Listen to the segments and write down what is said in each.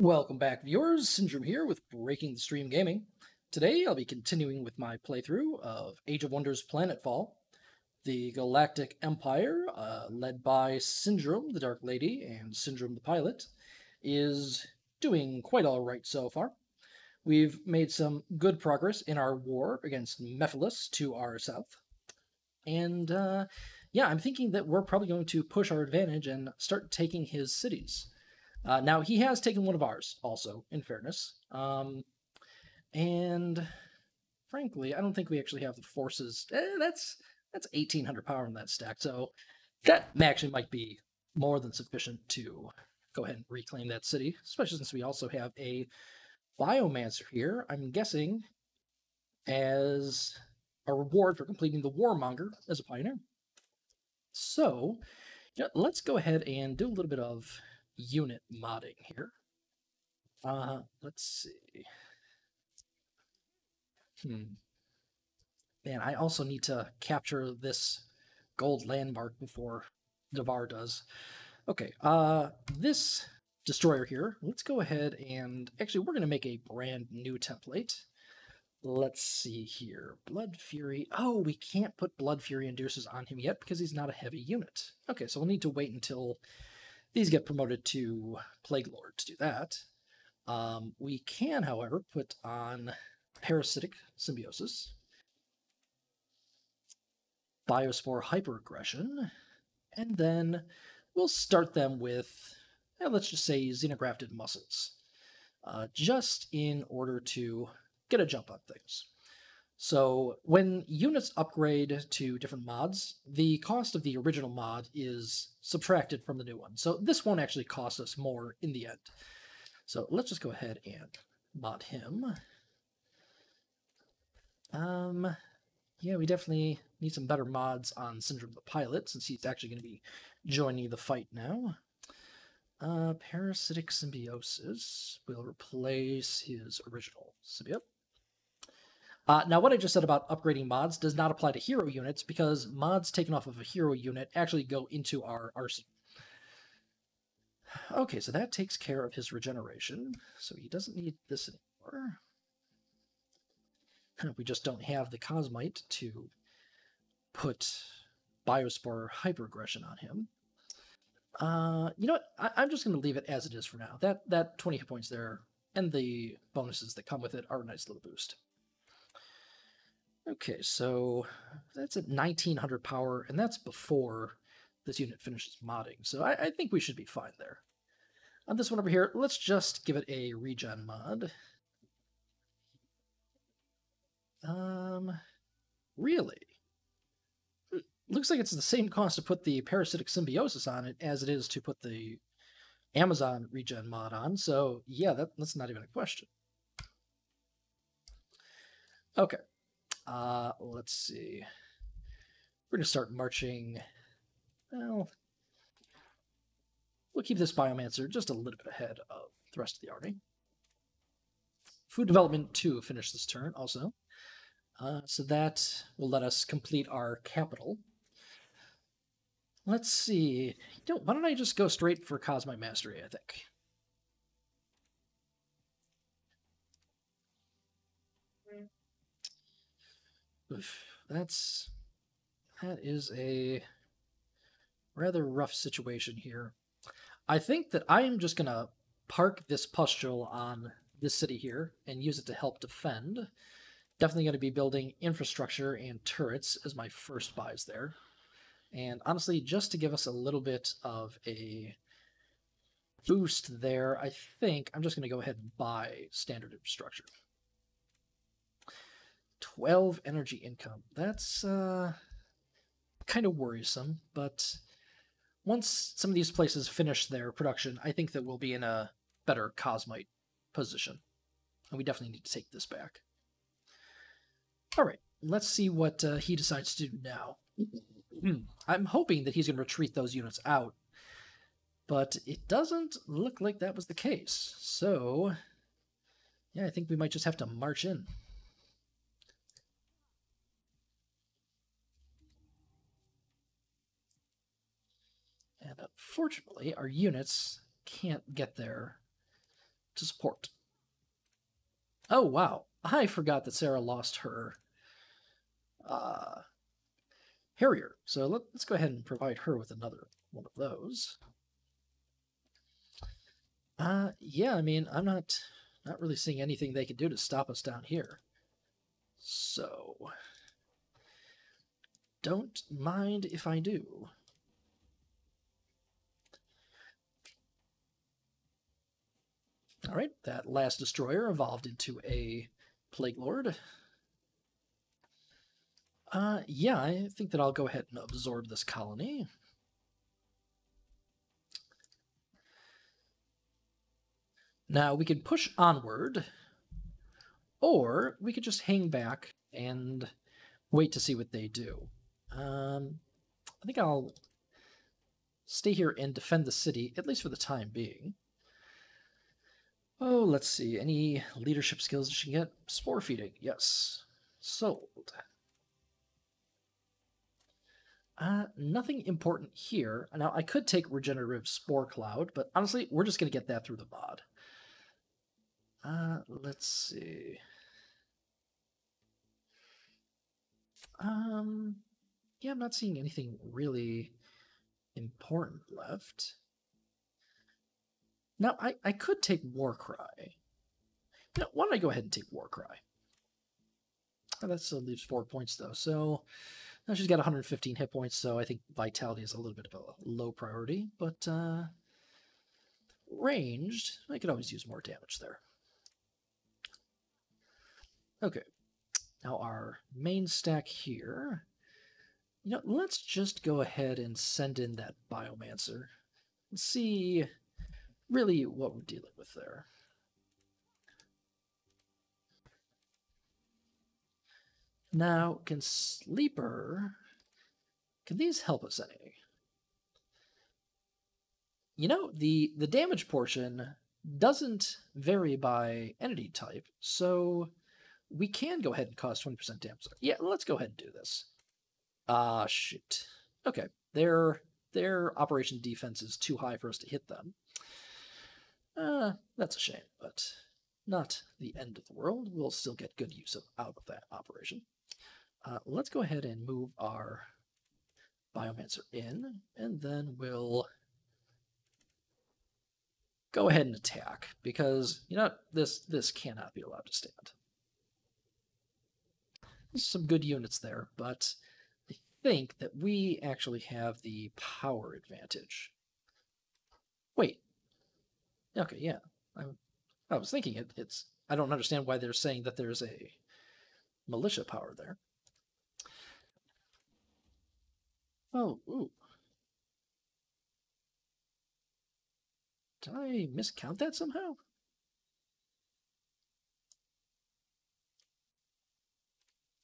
Welcome back, viewers. Syndrome here with Breaking the Stream Gaming. Today, I'll be continuing with my playthrough of Age of Wonders Planetfall. The Galactic Empire, led by Syndrome, the Dark Lady, and Syndrome, the Pilot, is doing quite alright so far. We've made some good progress in our war against Mephiles to our south. And, yeah, I'm thinking that we're probably going to push our advantage and start taking his cities. Now, he has taken one of ours, also, in fairness. And frankly, I don't think we actually have the forces. That's 1,800 power in that stack, so that actually might be more than sufficient to go ahead and reclaim that city, especially since we also have a Biomancer here, I'm guessing, as a reward for completing the Warmonger as a pioneer. So, let's go ahead and do a little bit of unit modding here. Let's see. Man, I also need to capture this gold landmark before Devar does. Okay, this destroyer here, let's go ahead and... Actually, we're going to make a brand new template. Let's see here. Blood Fury. Oh, we can't put Blood Fury Inducers on him yet because he's not a heavy unit. Okay, so we'll need to wait until these get promoted to Plague Lord to do that. We can, however, put on Parasitic Symbiosis, Biospore Hyperaggression, and then we'll start them with, let's just say, Xenografted Muscles, just in order to get a jump on things. So when units upgrade to different mods, the cost of the original mod is subtracted from the new one. So this won't actually cost us more in the end. So let's just go ahead and mod him. Yeah, we definitely need some better mods on Syndrome the Pilot, since he's actually going to be joining the fight now. Parasitic Symbiosis will replace his original symbiote. Now, what I just said about upgrading mods does not apply to hero units, because mods taken off of a hero unit actually go into our arsenal. Okay, so that takes care of his regeneration, so he doesn't need this anymore. We just don't have the Cosmite to put Biospore Hyperaggression on him. You know what? I'm just going to leave it as it is for now. That 20 hit points there and the bonuses that come with it are a nice little boost. Okay, so that's at 1,900 power, and that's before this unit finishes modding. So I think we should be fine there. On this one over here, let's just give it a regen mod. Really? Looks like it's the same cost to put the Parasitic Symbiosis on it as it is to put the Amazon regen mod on. So yeah, that's not even a question. Okay. Let's see. We're going to start marching. Well, we'll keep this Biomancer just a little bit ahead of the rest of the army. Food development 2 finish this turn also. So that will let us complete our capital. Let's see. Why don't I just go straight for Cosmite Mastery, I think. Oof, that is a rather rough situation here. I think that I am just going to park this pustule on this city here and use it to help defend. Definitely going to be building infrastructure and turrets as my first buys there. And honestly, just to give us a little bit of a boost there, I think I'm just going to go ahead and buy standard infrastructure. 12 energy income. That's kind of worrisome, but once some of these places finish their production, I think that we'll be in a better Cosmite position. And we definitely need to take this back. All right, let's see what he decides to do now. I'm hoping that he's going to retreat those units out, but it doesn't look like that was the case. So, yeah, I think we might just have to march in. And unfortunately, our units can't get there to support. Oh, wow. I forgot that Sarah lost her Harrier. So let's go ahead and provide her with another one of those. Yeah, I mean, I'm not really seeing anything they can do to stop us down here. So, don't mind if I do. All right, that last destroyer evolved into a Plague Lord. Yeah, I think that I'll go ahead and absorb this colony. Now, we can push onward, or we could just hang back and wait to see what they do. I think I'll stay here and defend the city, at least for the time being. Oh, let's see. Any leadership skills she can get? Spore feeding, yes. Sold. Nothing important here. Now, I could take Regenerative Spore Cloud, but honestly, we're just going to get that through the mod. Let's see. Yeah, I'm not seeing anything really important left. Now, I could take Warcry. You know, why don't I go ahead and take Warcry? Oh, that still leaves 4 points, though. So now she's got 115 hit points, so I think Vitality is a little bit of a low priority. But ranged, I could always use more damage there. Okay, now our main stack here. You know, let's just go ahead and send in that Biomancer and see really what we're dealing with there. Now, can Sleeper... Can these help us any? You know, the damage portion doesn't vary by entity type, so we can go ahead and cause 20% damage. Yeah, let's go ahead and do this. Shoot. Okay, their operation defense is too high for us to hit them. That's a shame, but not the end of the world. We'll still get good use out of that operation. Let's go ahead and move our Biomancer in, and then we'll go ahead and attack, because, you know, this cannot be allowed to stand. There's some good units there, but I think that we actually have the power advantage. Wait. Okay, yeah. I was thinking it's... I don't understand why they're saying that there's a militia power there. Oh, ooh. Did I miscount that somehow?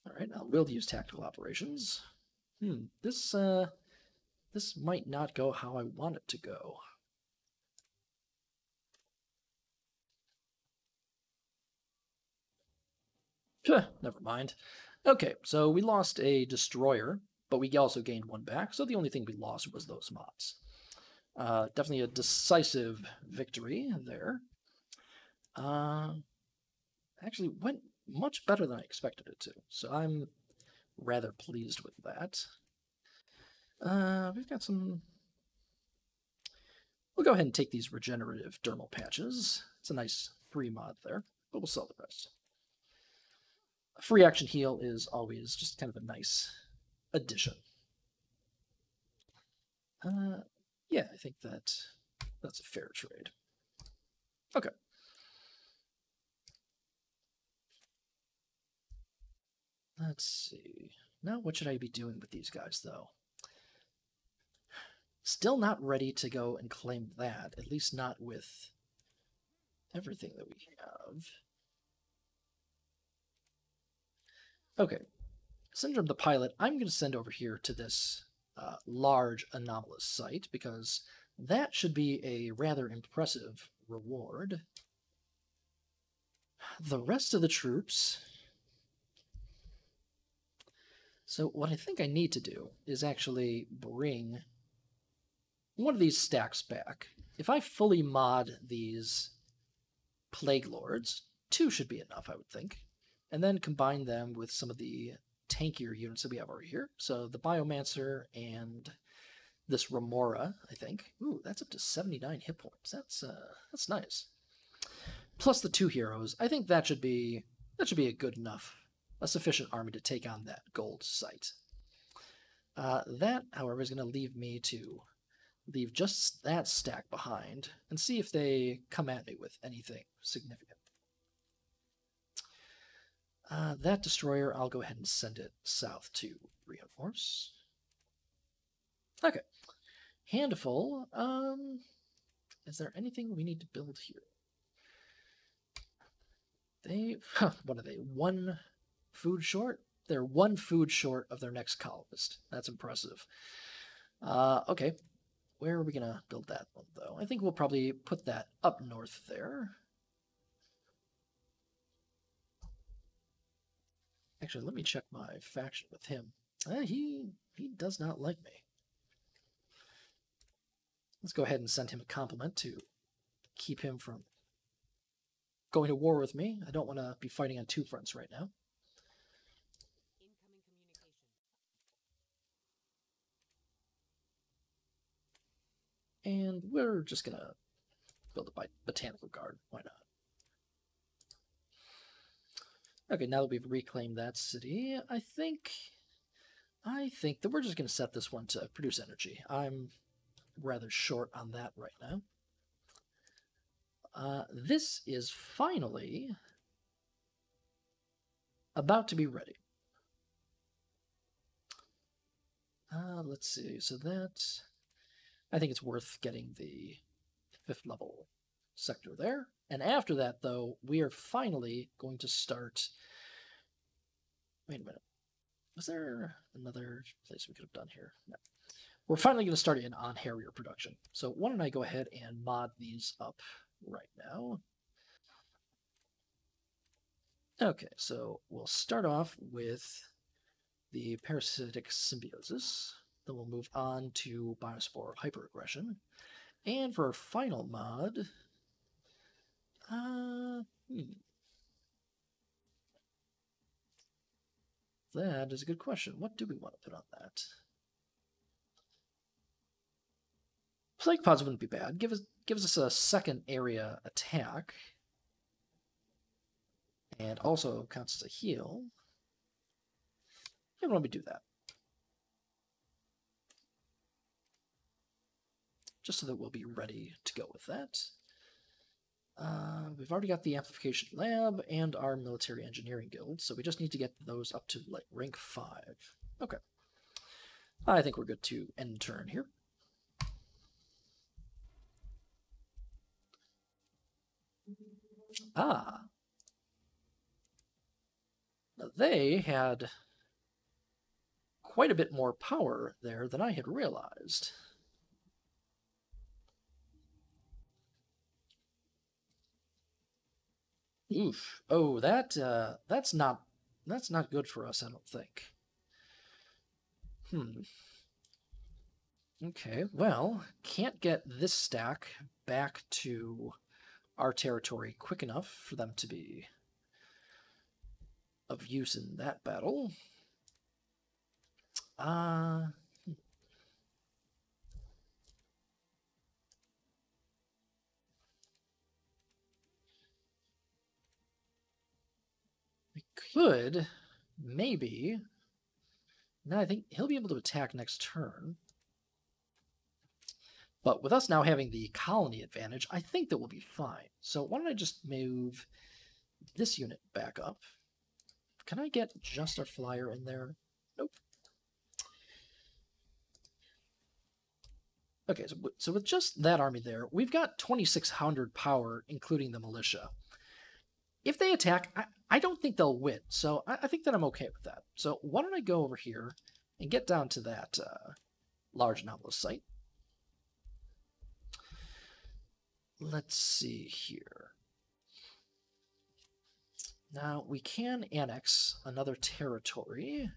All right, now we'll use tactical operations. This might not go how I want it to go. Never mind. Okay, so we lost a destroyer, but we also gained one back, so the only thing we lost was those mods. Definitely a decisive victory there. Actually went much better than I expected it to, so I'm rather pleased with that. We've got some... We'll go ahead and take these regenerative dermal patches. It's a nice free mod there, but we'll sell the rest. A free action heal is always just kind of a nice addition. Yeah, I think that's a fair trade. Okay. Let's see. Now, what should I be doing with these guys, though? Still not ready to go and claim that, at least not with everything that we have. Okay. Syndrome the Pilot, I'm going to send over here to this large anomalous site, because that should be a rather impressive reward. The rest of the troops... So what I think I need to do is actually bring one of these stacks back. If I fully mod these Plague Lords. 2 should be enough, I would think. And then combine them with some of the tankier units that we have over here. So the Biomancer and this Remora, I think. Ooh, that's up to 79 hit points. That's nice. Plus the 2 heroes. I think that should be a good enough, a sufficient army to take on that gold site. That, however, is going to leave me to leave just that stack behind and see if they come at me with anything significant. That destroyer, I'll go ahead and send it south to reinforce. Okay. Handful. Is there anything we need to build here? What are they? 1 food short? They're 1 food short of their next colonist. That's impressive. Okay. Where are we going to build that one, though? I think we'll probably put that up north there. Actually, let me check my faction with him. He does not like me. Let's go ahead and send him a compliment to keep him from going to war with me. I don't want to be fighting on 2 fronts right now. And we're just going to build a botanical garden. Why not? Okay, now that we've reclaimed that city, I think that we're just going to set this one to produce energy. I'm rather short on that right now. This is finally about to be ready. Let's see. So that, I think it's worth getting the 5th level sector there. And after that, though, we are finally going to start... Wait a minute. Was there another place we could have done here? No. We're finally going to start in on Harrier production. So why don't I go ahead and mod these up right now. Okay, so we'll start off with the parasitic symbiosis. Then we'll move on to biospore hyperaggression. And for our final mod, that is a good question. What do we want to put on that? Plague pods wouldn't be bad. Gives us a second area attack. And also counts as a heal. Yeah, why don't we do that? Just so that we'll be ready to go with that. We've already got the Amplification Lab and our Military Engineering Guild, so we just need to get those up to like rank 5. Okay. I think we're good to end turn here. Ah. Now they had quite a bit more power there than I had realized. Oof. Oh, that's not good for us, I don't think. Okay, well, can't get this stack back to our territory quick enough for them to be of use in that battle. We could, maybe. No, I think he'll be able to attack next turn. But with us now having the colony advantage, I think that we'll be fine. So why don't I just move this unit back up? Can I get just our flyer in there? Nope. Okay, so with just that army there, we've got 2,600 power, including the militia. If they attack, I don't think they'll win, so I think that I'm okay with that. So why don't I go over here and get down to that large anomalous site. Let's see here. Now, we can annex another territory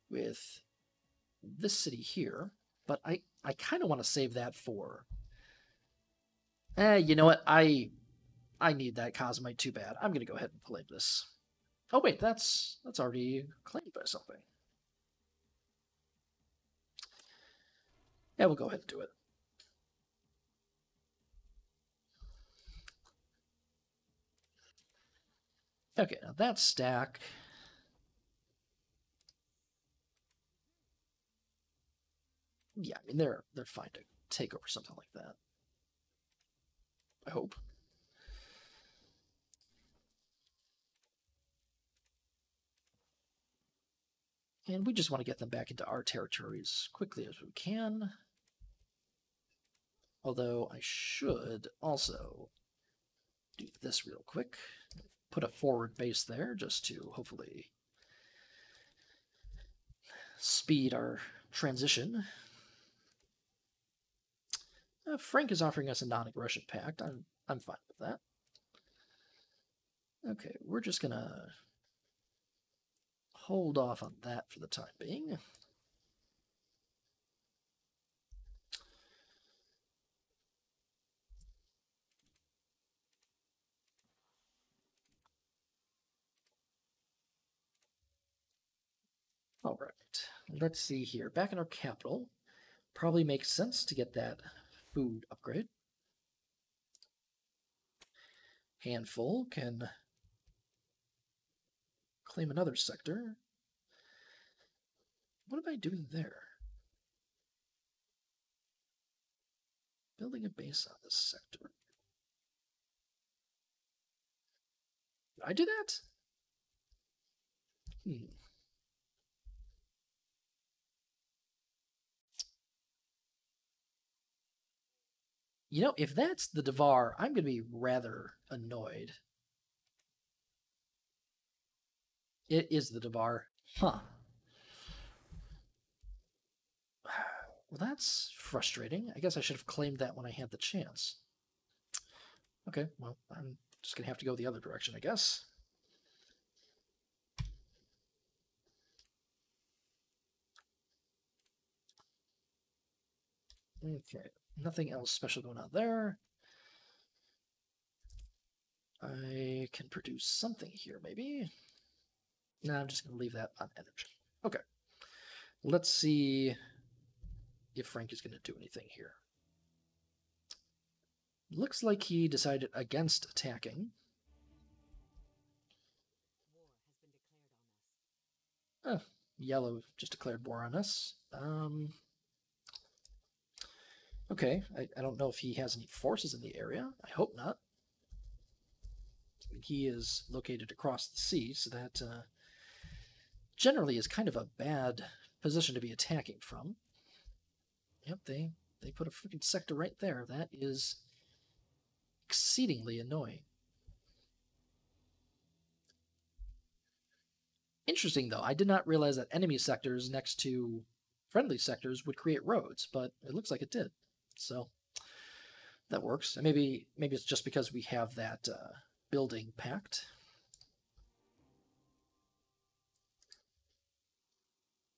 with this city here, but I kind of want to save that for You know what? I need that Cosmite too bad. I'm gonna go ahead and play this. Oh wait, that's already claimed by something. Yeah, we'll go ahead and do it. Okay, now that stack. Yeah, I mean they're fine to take over something like that. I hope. And we just want to get them back into our territory as quickly as we can. Although I should also do this real quick. Put a forward base there just to hopefully speed our transition. Frank is offering us a non-aggression pact. I'm fine with that. Okay, we're just gonna hold off on that for the time being. All right, let's see here. Back in our capital, probably makes sense to get that food upgrade. Handful can claim another sector. What am I doing there? Building a base on this sector. Did I do that? You know, if that's the Devar, I'm going to be rather annoyed. It is the Devar. Huh. Well, that's frustrating. I guess I should have claimed that when I had the chance. Okay, well, I'm just going to have to go the other direction, I guess. Okay, nothing else special going on there. I can produce something here, maybe. No, I'm just going to leave that on energy. Okay. Let's see if Frank is going to do anything here. Looks like he decided against attacking. Oh, yellow just declared war on us. Okay, I don't know if he has any forces in the area. I hope not. I mean, he is located across the sea, so that generally is kind of a bad position to be attacking from. Yep, they put a freaking sector right there. That is exceedingly annoying. Interesting, though. I did not realize that enemy sectors next to friendly sectors would create roads, but it looks like it did. So that works. And maybe it's just because we have that building pact.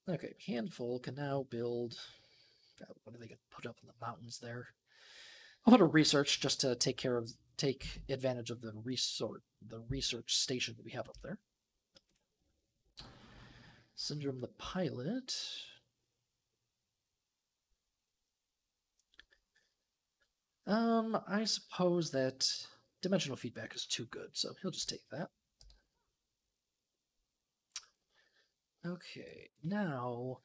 Okay, handful can now build. What are they going to put up in the mountains there? I'll put a research just to take advantage of the research station that we have up there. Syndrome the pilot. I suppose that dimensional feedback is too good, so he'll just take that. Okay, now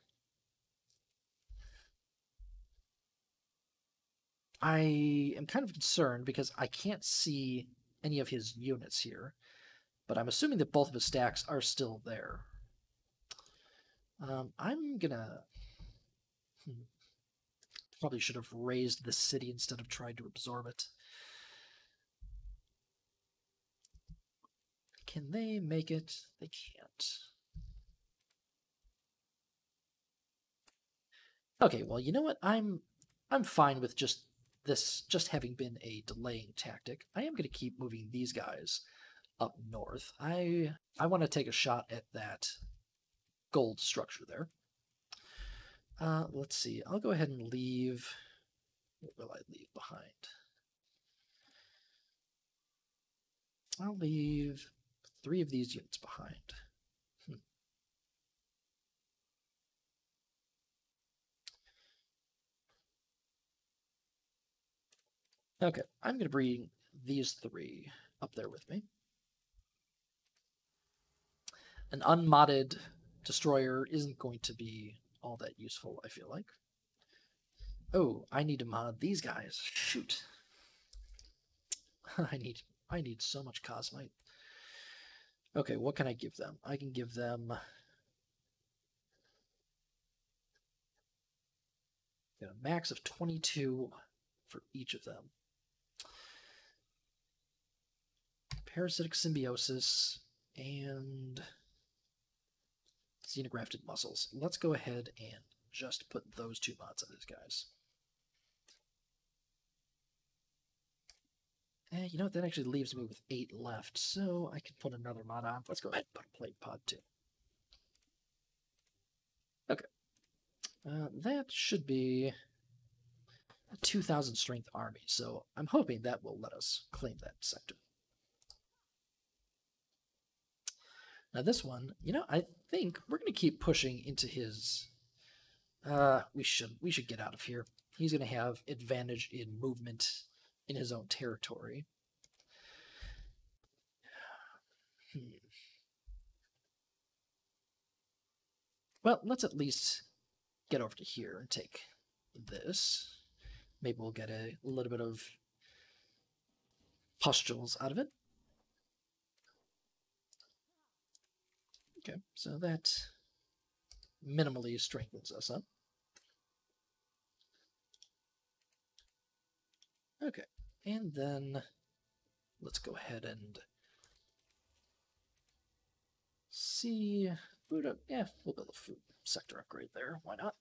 I am kind of concerned because I can't see any of his units here, but I'm assuming that both of his stacks are still there. I'm gonna probably should have raised the city instead of tried to absorb it. Can they make it? They can't. Okay, well, you know what? I'm fine with just having been a delaying tactic. I am going to keep moving these guys up north. I want to take a shot at that gold structure there. Let's see. I'll go ahead and leave. What will I leave behind? I'll leave 3 of these units behind. Okay, I'm going to bring these 3 up there with me. An unmodded destroyer isn't going to be all that useful, I feel like. Oh, I need to mod these guys. Shoot. I need so much Cosmite. Okay, what can I give them? I can give them a max of 22 for each of them. Parasitic symbiosis and xenografted muscles. Let's go ahead and just put those 2 mods on these guys. And you know what? That actually leaves me with 8 left, so I can put another mod on. Let's go ahead and put a plague pod too. Okay. That should be a 2,000 strength army, so I'm hoping that will let us claim that sector. Now this one, you know, I think we're going to keep pushing into his... we should get out of here. He's going to have advantage in movement in his own territory. Well, let's at least get over to here and take this. Maybe we'll get a little bit of pustules out of it. Okay, so that minimally strengthens us up. Okay, and then let's go ahead and see food up. Yeah, we'll build a food sector upgrade there. Why not?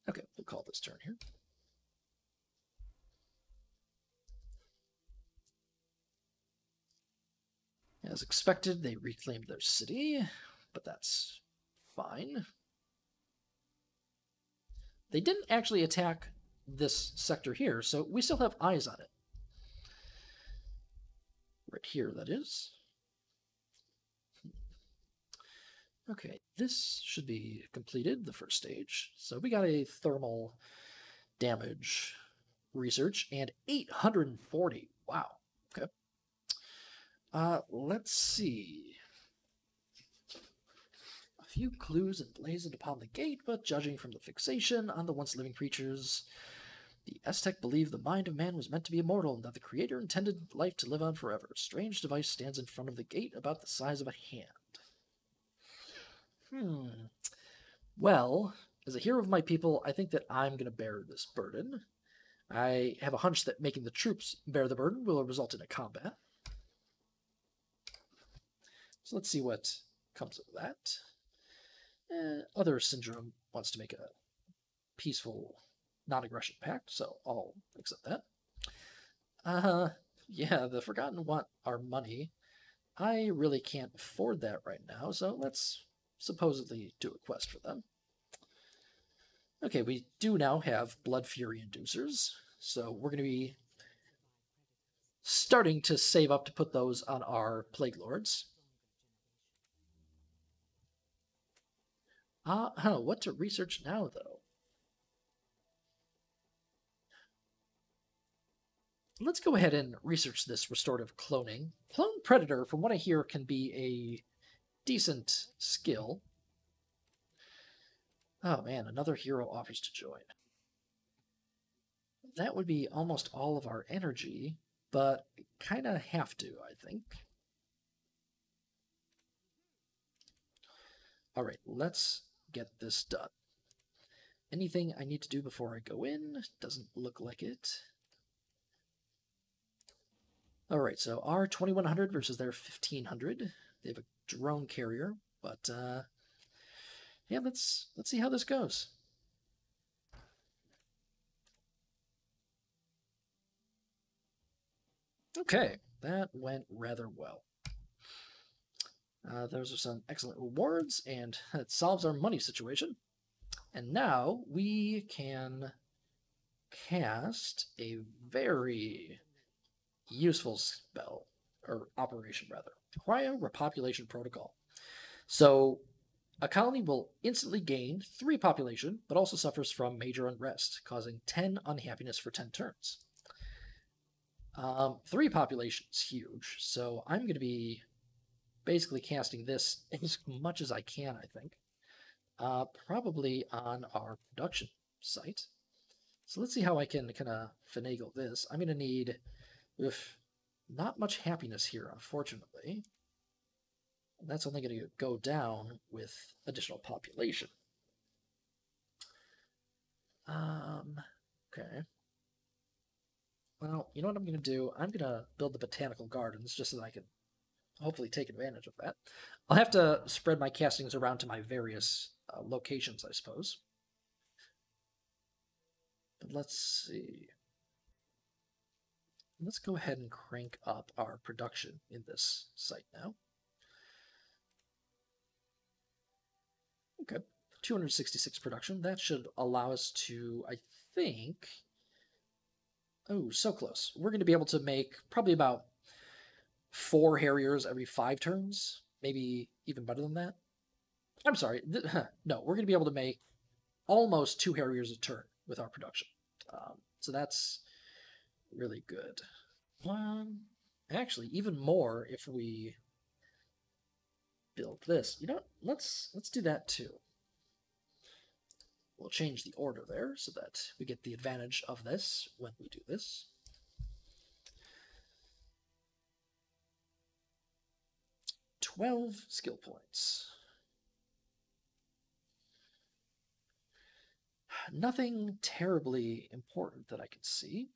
Okay, we'll call this turn here. As expected, they reclaimed their city, but that's fine. They didn't actually attack this sector here, so we still have eyes on it. Right here, that is. Okay, this should be completed, the first stage. So we got a thermal damage research and 840. Wow, okay. Let's see. A few clues emblazoned upon the gate, but judging from the fixation on the once living creatures, the Aztec believed the mind of man was meant to be immortal and that the Creator intended life to live on forever. A strange device stands in front of the gate about the size of a hand. Well, as a hero of my people, I think that I'm going to bear this burden. I have a hunch that making the troops bear the burden will result in a combat. So let's see what comes of that. Other Syndrome wants to make a peaceful non-aggression pact, so I'll accept that. Yeah, the Forgotten want our money. I really can't afford that right now, so let's supposedly do a quest for them. Okay, we do now have Blood Fury Inducers, so we're going to be starting to save up to put those on our Plague Lords. What to research now, though? Let's go ahead and research this restorative cloning. Clone Predator, from what I hear, can be a decent skill. Oh man, another hero offers to join. That would be almost all of our energy, but kind of have to, I think. All right, let's get this done. Anything I need to do before I go in? Doesn't look like it. All right, so our 2100 versus their 1500. They have a drone carrier, but yeah, let's see how this goes. Okay, that went rather well. Those are some excellent rewards, and it solves our money situation. And now we can cast a very useful spell, or operation rather. Cryo Repopulation Protocol. So a colony will instantly gain 3 population, but also suffers from major unrest, causing 10 unhappiness for 10 turns. 3 population is huge, so I'm going to be basically casting this as much as I can, I think. Probably on our production site. So let's see how I can kind of finagle this. I'm going to need not much happiness here, unfortunately. That's only going to go down with additional population. Okay. Well, you know what I'm going to do? I'm going to build the botanical gardens just so that I can hopefully take advantage of that. I'll have to spread my castings around to my various locations, I suppose. But let's see. Let's go ahead and crank up our production in this site now. Okay, 266 production. That should allow us to, I think... Oh, so close. We're going to be able to make probably about 4 Harriers every 5 turns. Maybe even better than that. I'm sorry. No, we're going to be able to make almost 2 Harriers a turn with our production. So that's really good. Actually, even more if we build this. You know what? Let's do that too. We'll change the order there so that we get the advantage of this when we do this. $12 skill points. Nothing terribly important that I can see.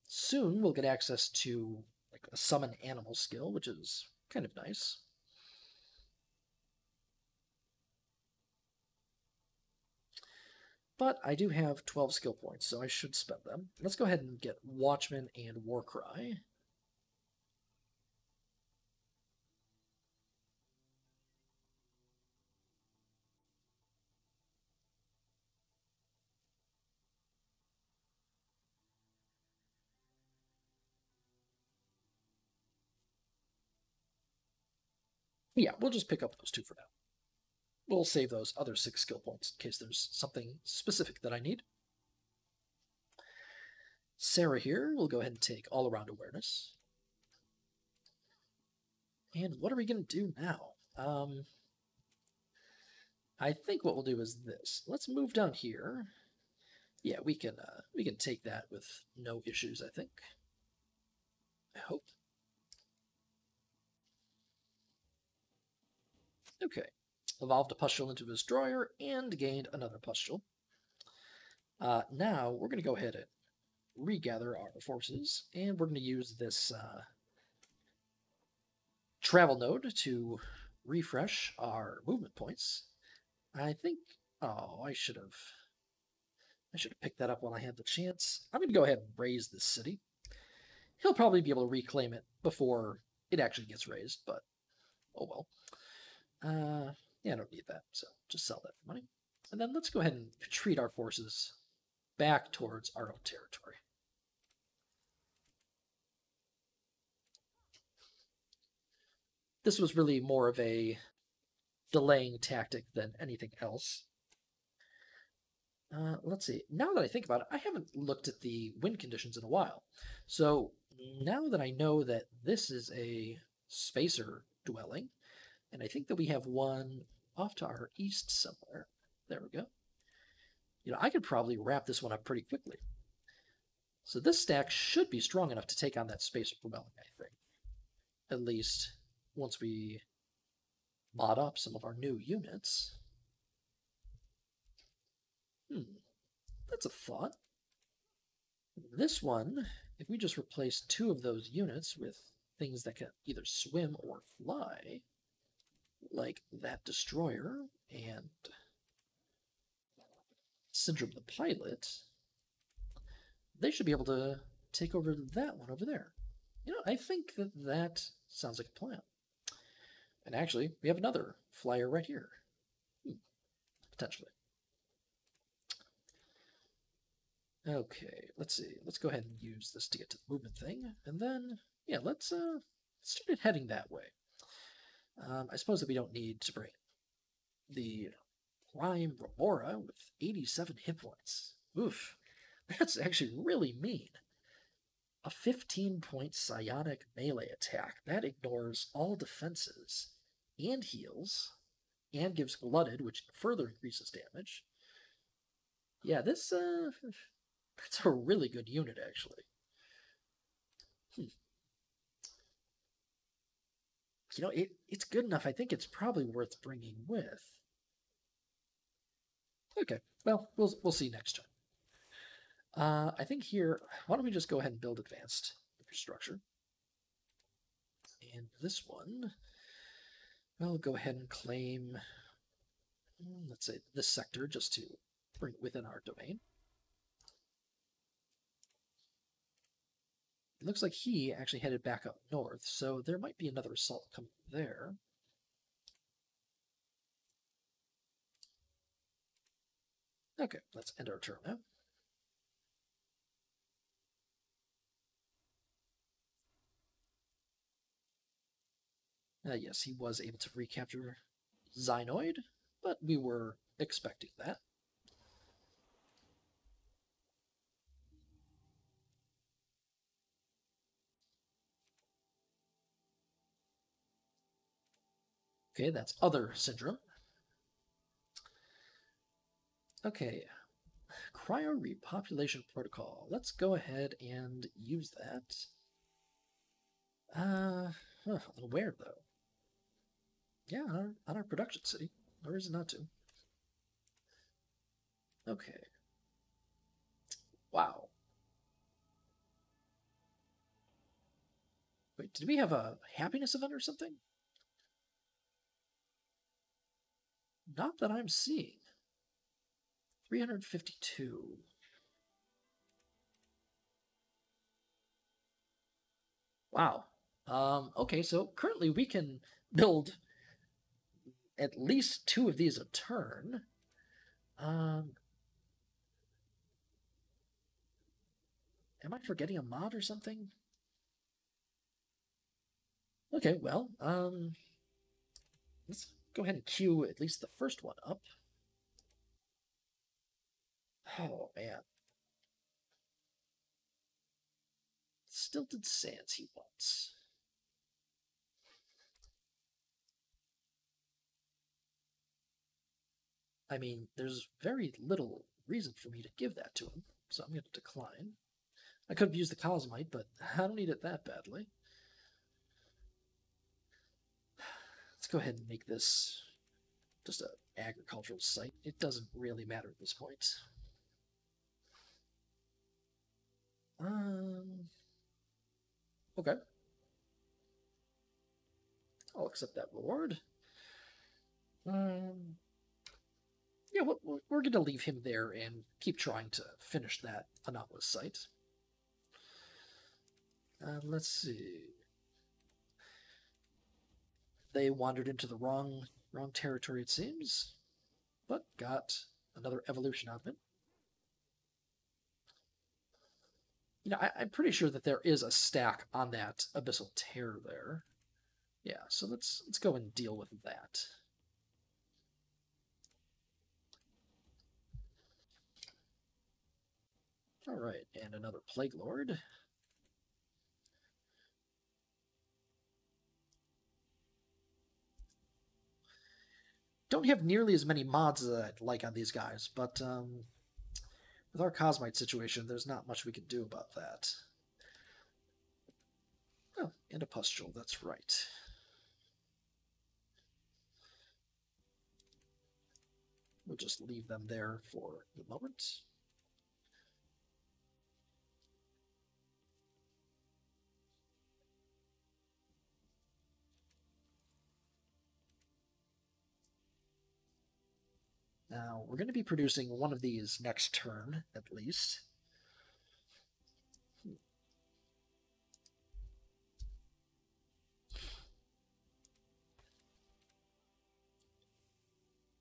Soon we'll get access to like a summon animal skill, which is kind of nice. But I do have 12 skill points, so I should spend them. Let's go ahead and get Watchman and Warcry. Yeah, we'll just pick up those 2 for now. We'll save those other 6 skill points in case there's something specific that I need. Sarah here will go ahead and take all-around awareness. And what are we going to do now? I think what we'll do is this. Let's move down here. Yeah, we can take that with no issues, I think. I hope. Okay. Evolved a pustule into a destroyer and gained another pustule. Now we're going to go ahead and regather our forces, and we're going to use this travel node to refresh our movement points. I think... Oh, I should have picked that up while I had the chance. I'm going to go ahead and raise this city. He'll probably be able to reclaim it before it actually gets raised, but oh well. Yeah, I don't need that, so just sell that for money. And then let's go ahead and retreat our forces back towards our own territory. This was really more of a delaying tactic than anything else. Let's see. Now that I think about it, I haven't looked at the wind conditions in a while. So now that I know that this is a spacer dwelling, and I think that we have one off to our east somewhere. There we go. You know, I could probably wrap this one up pretty quickly. So this stack should be strong enough to take on that spacer dwelling, I think. At least once we mod up some of our new units. That's a thought. This one, if we just replace 2 of those units with things that can either swim or fly, like that destroyer and Syndrome the Pilot, they should be able to take over that one over there. You know, I think that sounds like a plan. And actually, we have another flyer right here. Potentially. Okay, let's see. Let's go ahead and use this to get to the movement thing, and then yeah, let's start it heading that way. I suppose that we don't need to bring the Prime Remora with 87 hit points. Oof, that's actually really mean. A 15-point psionic melee attack that ignores all defenses and heals and gives glutted, which further increases damage. Yeah, this that's a really good unit actually. You know, it's good enough. I think it's probably worth bringing with. Okay, well, we'll see next time. I think here, why don't we just go ahead and build advanced infrastructure? And this one, we'll go ahead and claim, let's say, this sector just to bring it within our domain. It looks like he actually headed back up north, so there might be another assault coming there. Okay, let's end our turn now. Yes, he was able to recapture Xenoid, but we were expecting that. Okay, that's other syndrome. Okay, cryo repopulation protocol. Let's go ahead and use that. A little weird though. Yeah, on our production city. No reason not to. Okay. Wow. Wait, did we have a happiness event or something? Not that I'm seeing. 352. Wow. Okay, so currently we can build at least 2 of these a turn. Am I forgetting a mod or something? Okay, well, let's go ahead and queue at least the first one up. Oh, man. Stilted Sands he wants. I mean, there's very little reason for me to give that to him, so I'm going to decline. I could have used the Cosmite, but I don't need it that badly. Let's go ahead and make this just an agricultural site. It doesn't really matter at this point. Okay. I'll accept that reward. Yeah, we're going to leave him there and keep trying to finish that anomalous site. Let's see. They wandered into the wrong territory, it seems, but got another evolution out of it. You know, I'm pretty sure that there is a stack on that Abyssal Tear there. Yeah, so let's go and deal with that. All right, and another Plague Lord. Don't have nearly as many mods as I'd like on these guys, but with our Cosmite situation, there's not much we can do about that. Oh, and a Pustule, that's right. We'll just leave them there for the moment. Now, we're going to be producing one of these next turn, at least.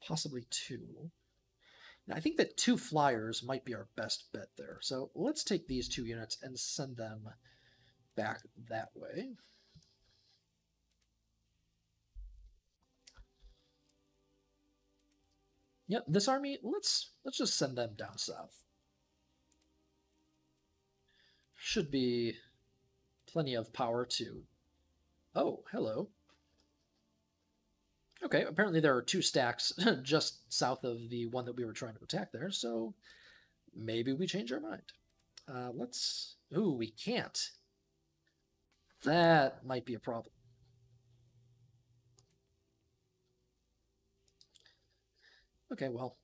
Possibly 2. I think that 2 flyers might be our best bet there. So let's take these 2 units and send them back that way. Yep, this army, let's just send them down south. Should be plenty of power to... Oh, hello. Okay, apparently there are 2 stacks just south of the one that we were trying to attack there, so maybe we change our mind. Let's... Ooh, we can't. That might be a problem. Okay, well,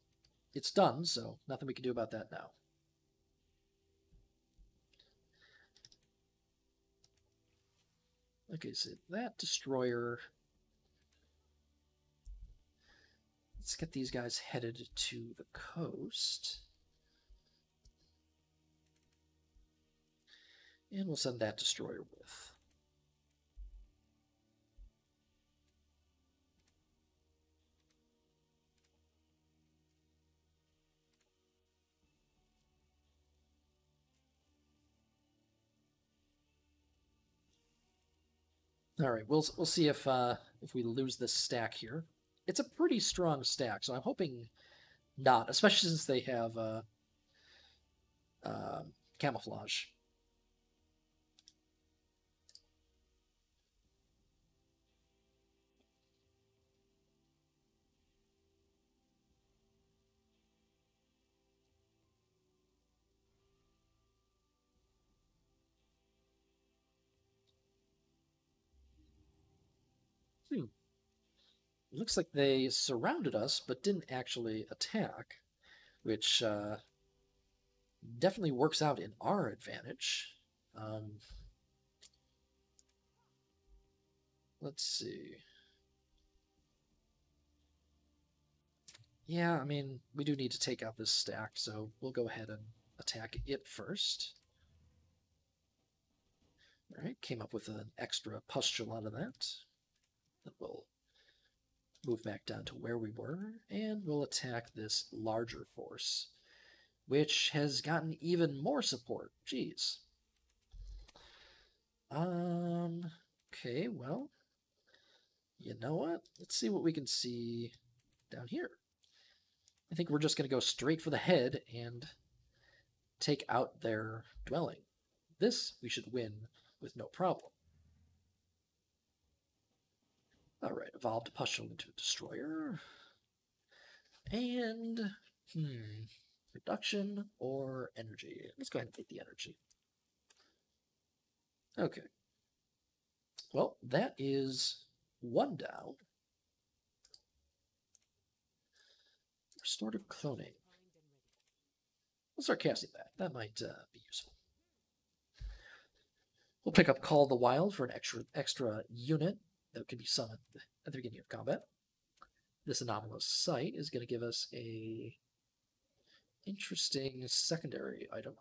it's done, so nothing we can do about that now. Okay, so that destroyer... Let's get these guys headed to the coast. And we'll send that destroyer with. All right, we'll see if we lose this stack here. It's a pretty strong stack, so I'm hoping not, especially since they have camouflage. It looks like they surrounded us, but didn't actually attack, which definitely works out in our advantage. Let's see. Yeah, I mean, we do need to take out this stack, so we'll go ahead and attack it first. All right, came up with an extra pustule out of that. Then we'll move back down to where we were, and we'll attack this larger force, which has gotten even more support. Jeez. Okay, well, you know what? Let's see what we can see down here. I think we're just going to go straight for the head and take out their dwelling. This we should win with no problem. All right, evolved a pustule into a destroyer. And, reduction or energy? Let's go ahead and take the energy. Okay. Well, that is 1 down. Restorative cloning. We'll start casting that. That might be useful. We'll pick up Call of the Wild for an extra unit that can be summoned at the beginning of combat. This anomalous site is going to give us a interesting secondary item.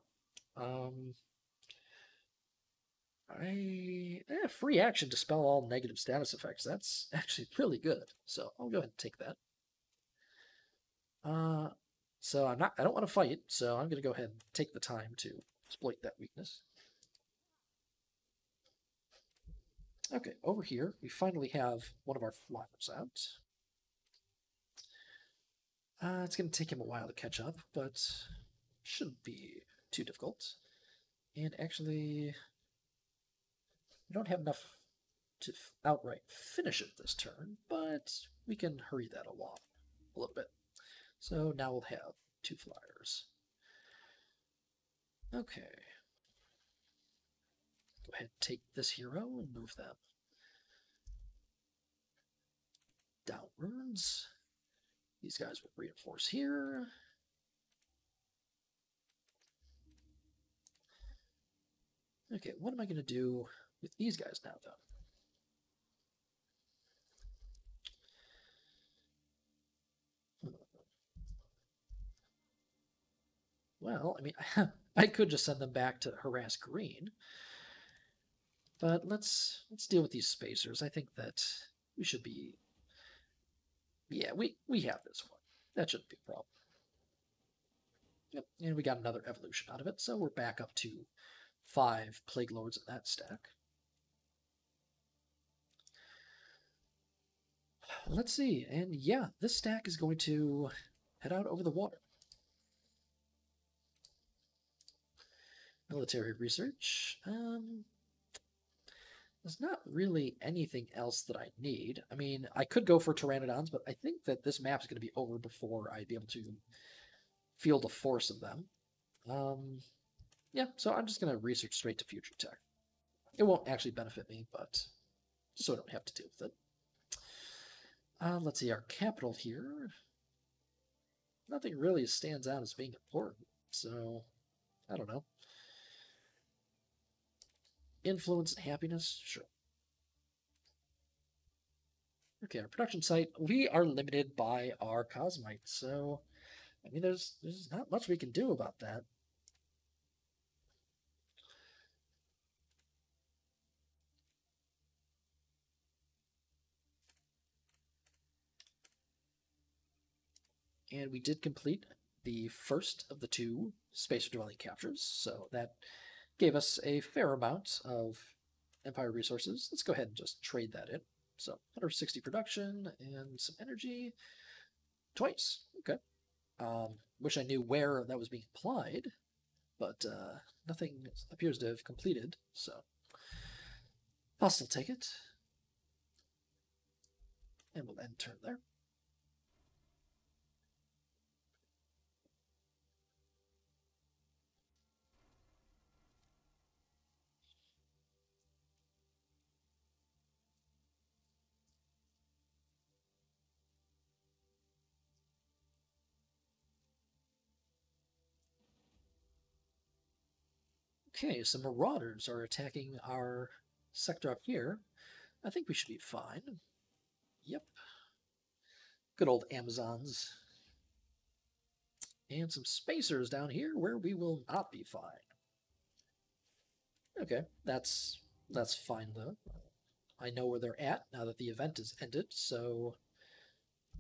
Free action to dispel all negative status effects. That's actually really good. So I'll go ahead and take that. So I don't want to fight, so I'm going to go ahead and take the time to exploit that weakness. Okay, over here, we finally have one of our flyers out. It's going to take him a while to catch up, but shouldn't be too difficult. And actually, we don't have enough to outright finish it this turn, but we can hurry that along a little bit. So now we'll have 2 flyers. Okay. Go ahead and take this hero and move them downwards. These guys will reinforce here. Okay, what am I going to do with these guys now, though? Well, I mean, I could just send them back to harass green. But let's deal with these spacers. I think that we should be... Yeah, we have this one. That shouldn't be a problem. Yep, and we got another evolution out of it, so we're back up to 5 Plague Lords in that stack. Let's see, and yeah, this stack is going to head out over the water. Military research. There's not really anything else that I need. I mean, I could go for Pteranodons, but I think that this map is going to be over before I'd be able to feel the force of them. Yeah, so I'm just going to research straight to future tech. It won't actually benefit me, but so I don't have to deal with it. Let's see, our capital here. Nothing really stands out as being important, so I don't know. Influence and happiness? Sure. Okay, our production site, we are limited by our Cosmite, so I mean there's not much we can do about that. And we did complete the first of the 2 spacer dwelling captures, so that gave us a fair amount of Empire resources. Let's go ahead and just trade that in. So 160 production and some energy twice. Okay. Wish I knew where that was being applied, but nothing appears to have completed, so I'll still take it. And we'll end turn there. Okay, some marauders are attacking our sector up here. I think we should be fine. Yep. Good old Amazons. And some spacers down here where we will not be fine. Okay, that's fine though. I know where they're at now that the event is ended, so...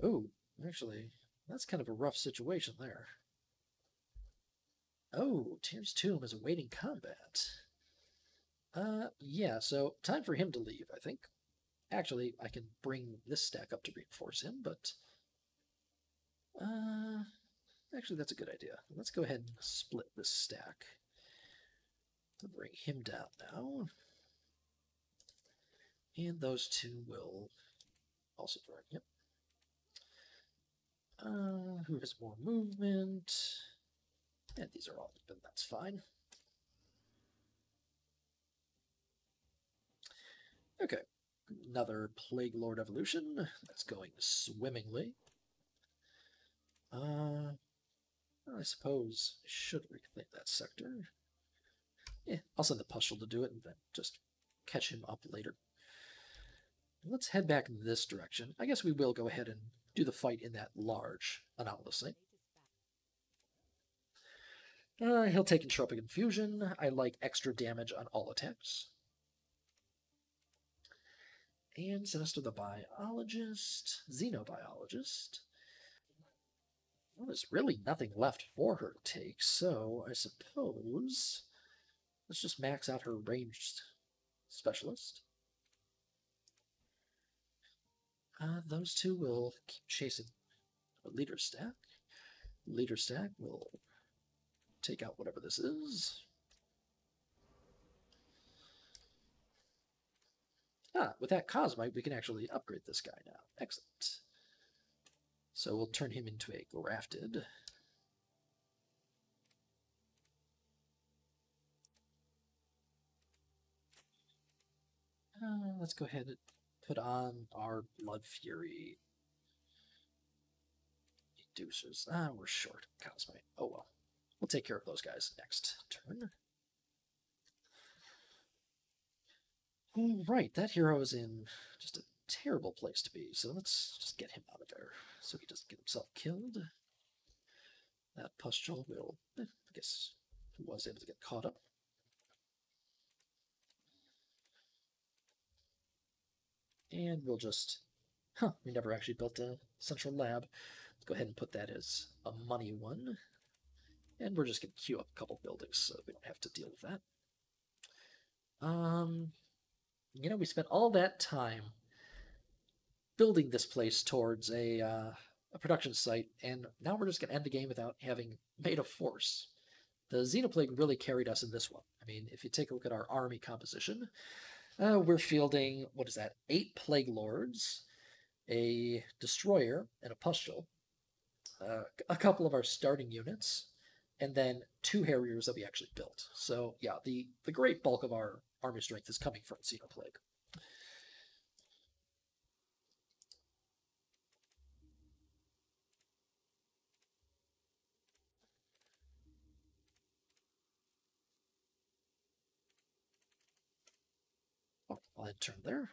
Oh, actually, that's kind of a rough situation there. Oh, Tyr's Tomb is awaiting combat. Yeah, so time for him to leave, I think. Actually, I can bring this stack up to reinforce him, but... Actually, that's a good idea. Let's go ahead and split this stack. I'll bring him down now. And those 2 will also join. Yep. Who has more movement? And these are all even, that's fine. Okay, another Plague Lord evolution. That's going swimmingly. I suppose I should reclaim that sector. Yeah, I'll send the Pustule to do it and then just catch him up later. Let's head back in this direction. I guess we will go ahead and do the fight in that large anomalous site. He'll take Entropic Infusion. I like extra damage on all attacks. And Sinister the Biologist, Xenobiologist. Well, there's really nothing left for her to take, so I suppose let's just max out her ranged specialist. Those 2 will keep chasing a leader stack. Leader stack will take out whatever this is. With that Cosmite, we can actually upgrade this guy now. Excellent. So we'll turn him into a grafted. Let's go ahead and put on our Blood Fury Inducers. We're short Cosmite. Oh well. We'll take care of those guys next turn. All right, that hero is in just a terrible place to be, so let's just get him out of there so he doesn't get himself killed. That Pustule will, I guess, he was able to get caught up. And we'll just, we never actually built a central lab. Let's go ahead and put that as a money one. And we're just going to queue up a couple buildings so we don't have to deal with that. We spent all that time building this place towards a production site, and now we're just going to end the game without having made a force. The Xenoplague really carried us in this one. I mean, if you take a look at our army composition, we're fielding, 8 Plague Lords, a Destroyer, and a Pustule, a couple of our starting units, and then 2 Harriers that we actually built. So yeah, the great bulk of our army strength is coming from Xenoplague. Oh, I'll end turn there.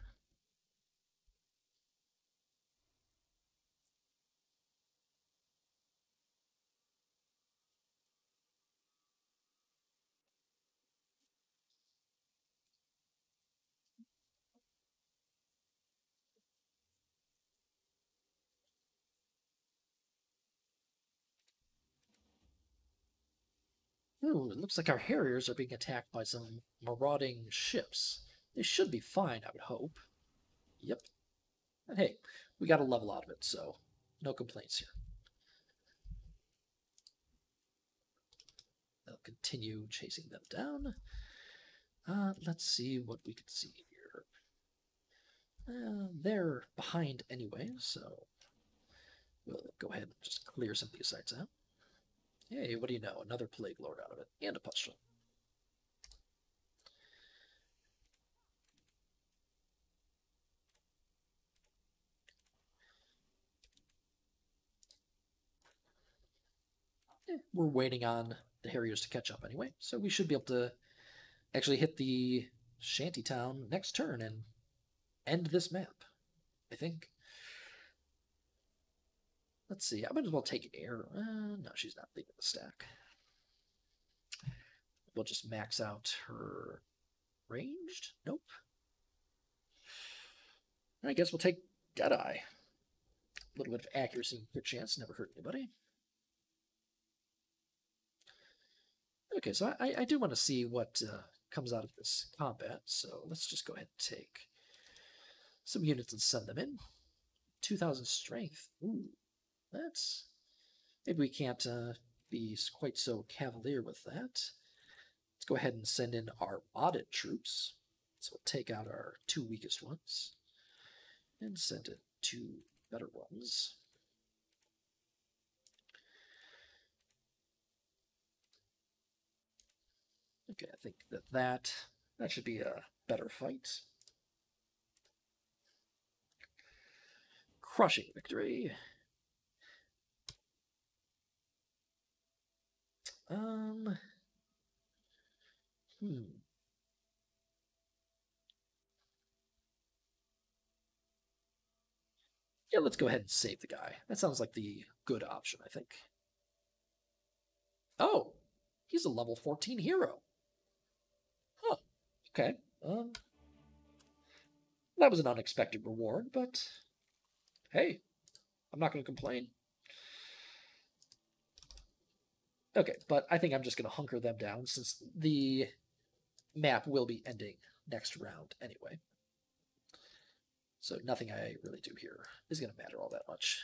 Ooh, it looks like our Harriers are being attacked by some marauding ships. They should be fine, I would hope. Yep. And hey, we got a level out of it, so no complaints here. They'll continue chasing them down. Let's see what we can see here. They're behind anyway, so we'll go ahead and just clear some of these sites out. Hey, what do you know? Another Plague Lord out of it, and a Pustule. We're waiting on the Harriers to catch up anyway, so we should be able to actually hit the shantytown next turn and end this map, I think. Let's see, I might as well take air. No, she's not leaving the stack. We'll just max out her ranged. Nope. I guess we'll take Deadeye. A little bit of accuracy and crit chance, never hurt anybody. Okay, so I do want to see what comes out of this combat, so let's just go ahead and take some units and send them in. 2,000 strength. Ooh, that's... Maybe we can't be quite so cavalier with that. Let's go ahead and send in our modded troops. So we'll take out our 2 weakest ones and send in 2 better ones. Okay, I think that should be a better fight. Crushing victory. Yeah, let's go ahead and save the guy. That sounds like the good option, I think. Oh, he's a level 14 hero. Huh. Okay. That was an unexpected reward, but hey, I'm not going to complain. Okay, but I think I'm just going to hunker them down since the map will be ending next round anyway. So nothing I really do here is going to matter all that much.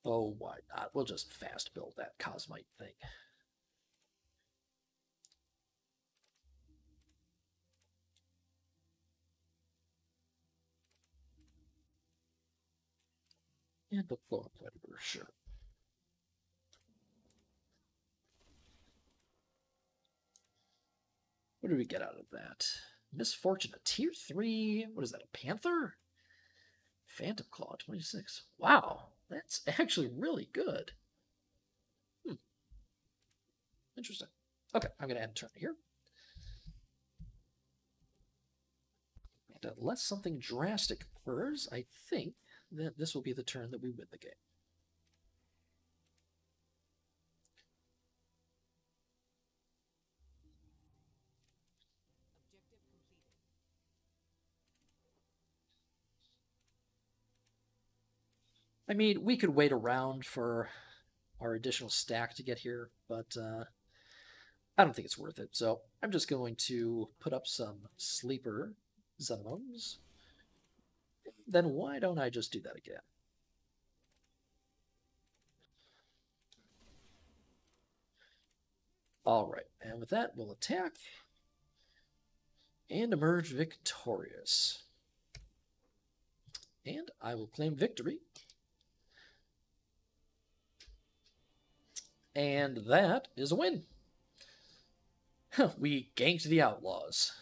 Oh, why not? We'll just fast build that Cosmite thing. And the Flora Predator, sure. What do we get out of that? Misfortune, a tier 3. What is that, a Panther? Phantom Claw, 26. Wow, that's actually really good. Interesting. Okay, I'm going to end turn here. And unless something drastic occurs, I think that this will be the turn that we win the game. I mean, we could wait around for our additional stack to get here, but I don't think it's worth it. So I'm just going to put up some sleeper Xenomones. Then why don't I just do that again? All right, and with that, we'll attack and emerge victorious. And I will claim victory. And that is a win. We ganked the Outlaws.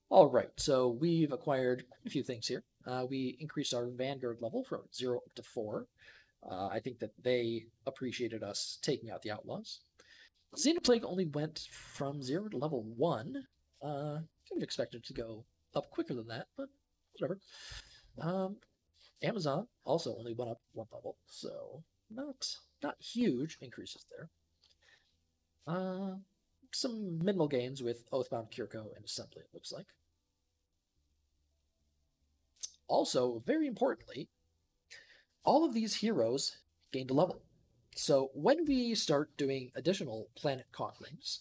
All right, so we've acquired a few things here. We increased our Vanguard level from 0 up to 4. I think that they appreciated us taking out the Outlaws. Xenoplague only went from 0 to level 1. Kind of expected to go up quicker than that, but whatever. Amazon also only went up 1 level, so not huge increases there. Some minimal gains with Oathbound Kiriko and Assembly, it looks like. Also, very importantly, all of these heroes gained a level. So when we start doing additional planet conquerings,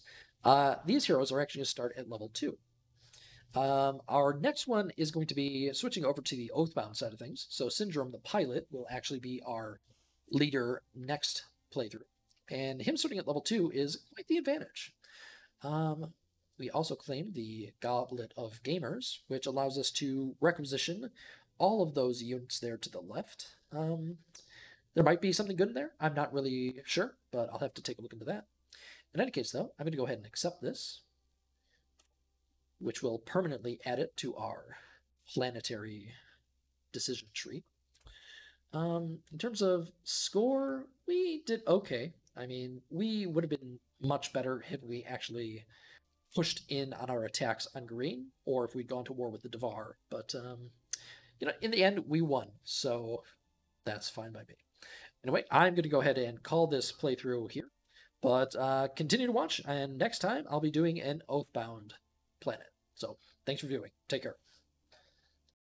these heroes are actually going to start at level 2. Our next one is going to be switching over to the Oathbound side of things. So Syndrome, the pilot, will actually be our leader next playthrough. And him starting at level 2 is quite the advantage. We also claimed the Goblet of Gamers, which allows us to requisition all of those units there to the left. There might be something good in there. I'm not really sure, but I'll have to take a look into that. In any case, though, I'm going to go ahead and accept this, which will permanently add it to our planetary decision tree. In terms of score, we did okay. I mean, we would have been much better if we actually pushed in on our attacks on green, or if we'd gone to war with the Devar. But, in the end, we won, so that's fine by me. Anyway, I'm going to go ahead and call this playthrough here, but continue to watch, and next time I'll be doing an Oathbound planet. So thanks for viewing. Take care.